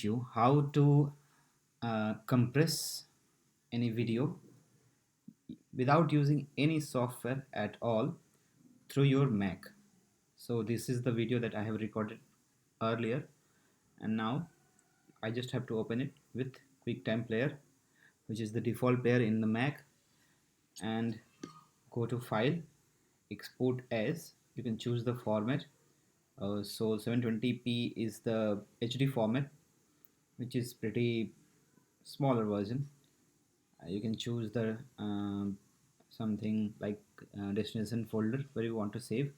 you how to compress any video without using any software at all through your Mac. So this is the video that I have recorded earlier, and now I just have to open it with QuickTime Player, which is the default player in the Mac, and go to File, Export As. You can choose the format. So 720p is the HD format, which is pretty smaller version. You can choose the something like destination folder where you want to save.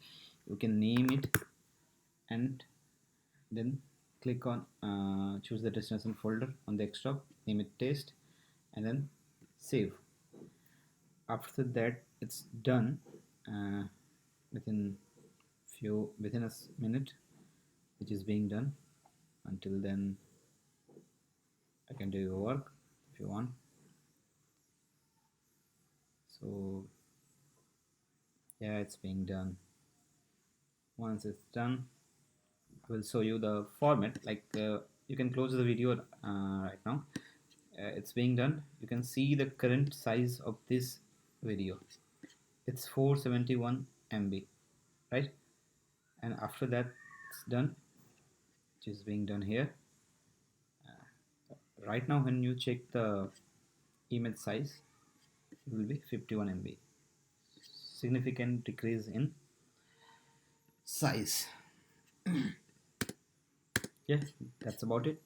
You can name it and then click on choose the destination folder on the desktop, name it test, and then save. After that it's done uh, within within a minute, which is being done. Until then I can do your work if you want. So yeah, it's being done. Once it's done, I will show you the format. Like you can close the video right now. It's being done. You can see the current size of this video. It's 471 MB, right? And after that it's done, which is being done here. Right now when you check the image size, it will be 51 MB. Significant decrease in size. Yeah, that's about it.